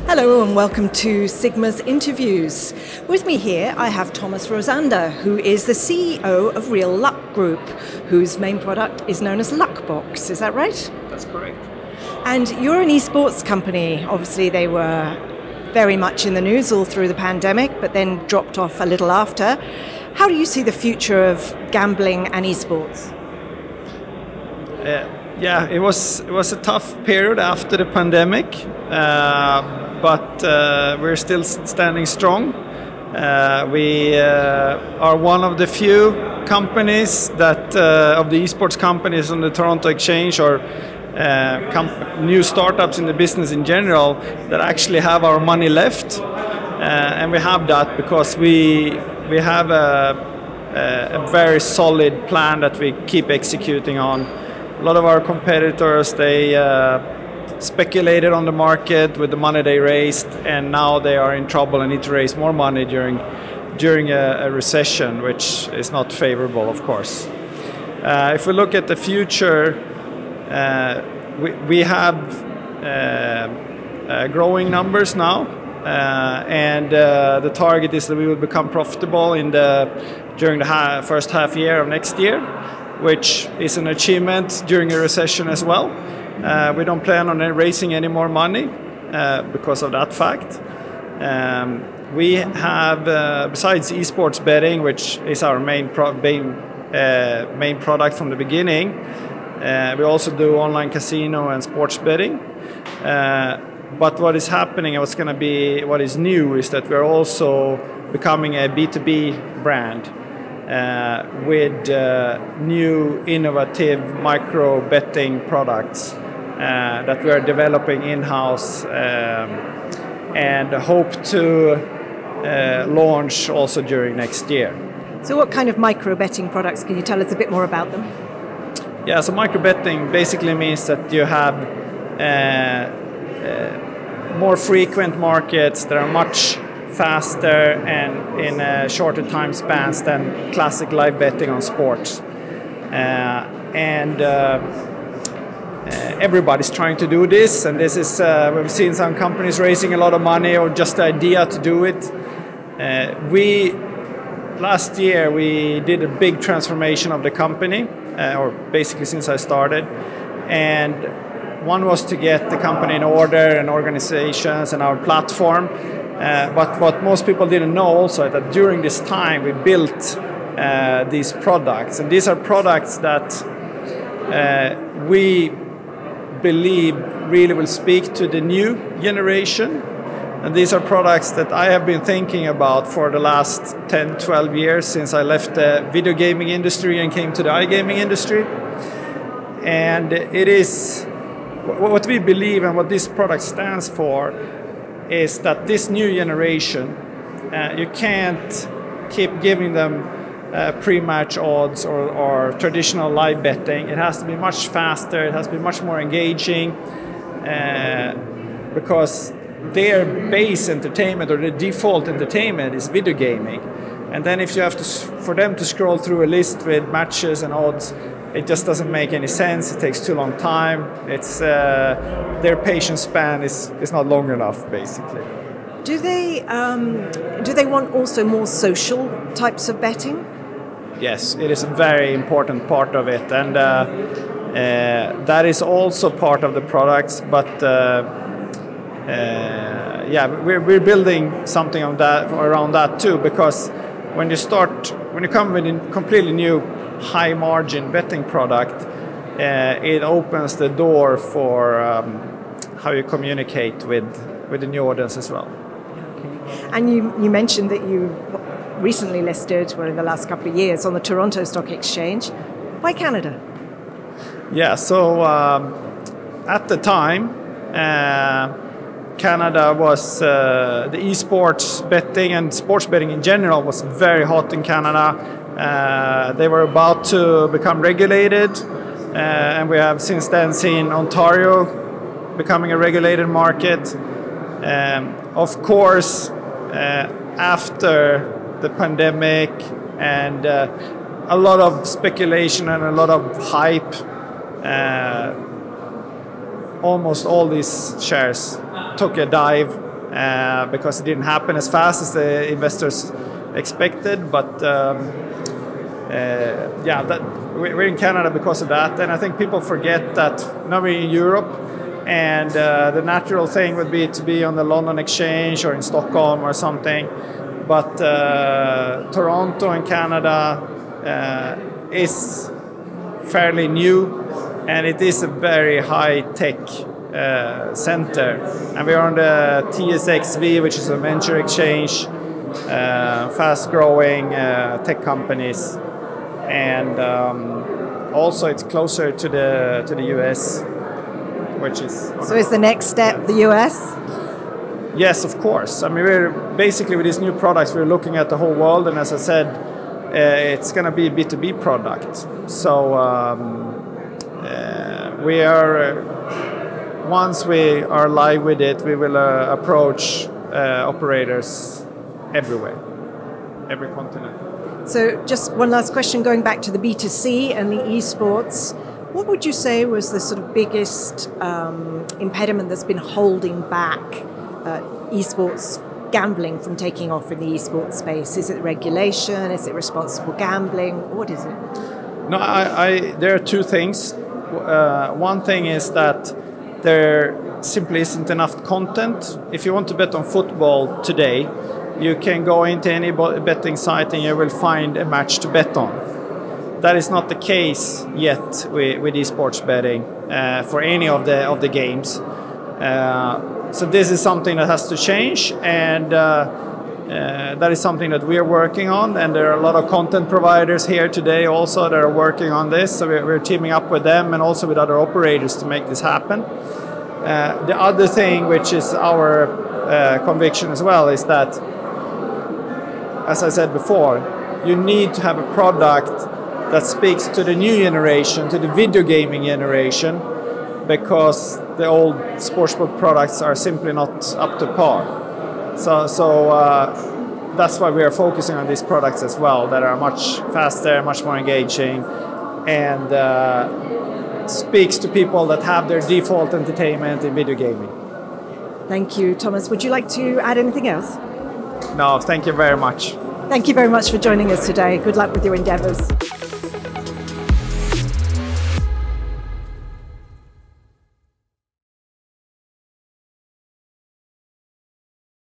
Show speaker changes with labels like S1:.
S1: Hello and welcome to SiGMA's interviews. With me here I have Thomas Rosander, who is the CEO of Real Luck Group, whose main product is known as Lockbox. Is that right?
S2: That's correct.
S1: And you're an esports company. Obviously they were very much in the news all through the pandemic, but then dropped off a little after. How do you see the future of gambling and esports?
S2: Yeah, it was a tough period after the pandemic, but we're still standing strong. We are one of the few companies that of the esports companies on the Toronto Exchange, or new startups in the business in general, that actually have our money left, and we have that because we have a very solid plan that we keep executing on. A lot of our competitors, they speculated on the market with the money they raised, and now they are in trouble and need to raise more money during a recession, which is not favorable, of course. If we look at the future, we have growing numbers now, and the target is that we will become profitable during the first half year of next year, which is an achievement during a recession as well. We don't plan on raising any more money because of that fact. We have, besides Esports Betting, which is our main product from the beginning, we also do online casino and sports betting. But what is happening and what is new is that we're also becoming a B2B brand. With new innovative micro betting products that we are developing in-house and hope to launch also during next year.
S1: So what kind of micro betting products, can you tell us a bit more about them?
S2: Yeah, so micro betting basically means that you have more frequent markets that are much faster and in a shorter time spans than classic live betting on sports. Everybody's trying to do this, and this is we've seen some companies raising a lot of money or just the idea to do it. Last year we did a big transformation of the company, or basically since I started, and one was to get the company in order and organizations and our platform. But what most people didn't know also is that during this time we built these products, and these are products that we believe really will speak to the new generation, and these are products that I have been thinking about for the last 10-12 years since I left the video gaming industry and came to the iGaming industry. And it is what we believe, and what this product stands for is that this new generation, you can't keep giving them pre-match odds or traditional live betting. It has to be much faster, it has to be much more engaging, because their base entertainment or the default entertainment is video gaming. And then if you have for them to scroll through a list with matches and odds, it just doesn't make any sense. It takes too long time. It's their patience span is not long enough, basically.
S1: Do they want also more social types of betting?
S2: Yes, it is a very important part of it, and that is also part of the products. But yeah, we're building something on that, around that too, because when you come with a completely new high margin betting product, it opens the door for how you communicate with the new audience as well.
S1: Okay. And you mentioned that you recently listed, or in the last couple of years, on the Toronto Stock Exchange. Why Canada?
S2: Yeah, so at the time, Canada was the esports betting and sports betting in general was very hot in Canada. They were about to become regulated, and we have since then seen Ontario becoming a regulated market. Of course, after the pandemic and a lot of speculation and a lot of hype, almost all these shares took a dive because it didn't happen as fast as the investors expected. But we're in Canada because of that, and I think people forget that now we're in Europe, and the natural thing would be to be on the London Exchange or in Stockholm or something. But Toronto in Canada is fairly new, and it is a very high-tech center. And we're on the TSXV, which is a venture exchange, fast-growing tech companies, and also it's closer to the US, which is...
S1: So is the next step the US?
S2: Yes, of course. I mean, we're basically with these new products, we're looking at the whole world, and as I said, it's going to be a B2B product. So we are, once we are live with it, we will approach operators everywhere, every continent.
S1: So just one last question, going back to the B2C and the esports, what would you say was the sort of biggest impediment that's been holding back esports gambling from taking off in the esports space? Is it regulation? Is it responsible gambling? What is it?
S2: No, there are two things. One thing is that there simply isn't enough content. If you want to bet on football today, you can go into any betting site and you will find a match to bet on. That is not the case yet with esports betting for any of the games. So this is something that has to change, and that is something that we are working on, and there are a lot of content providers here today also that are working on this, so we're teaming up with them and also with other operators to make this happen. The other thing, which is our conviction as well, is that, as I said before, you need to have a product that speaks to the new generation, to the video gaming generation, because the old sportsbook products are simply not up to par. So that's why we are focusing on these products as well, that are much faster, much more engaging, and speaks to people that have their default entertainment in video gaming.
S1: Thank you, Thomas. Would you like to add anything else?
S2: No, thank you very much.
S1: Thank you very much for joining us today. Good luck with your endeavours.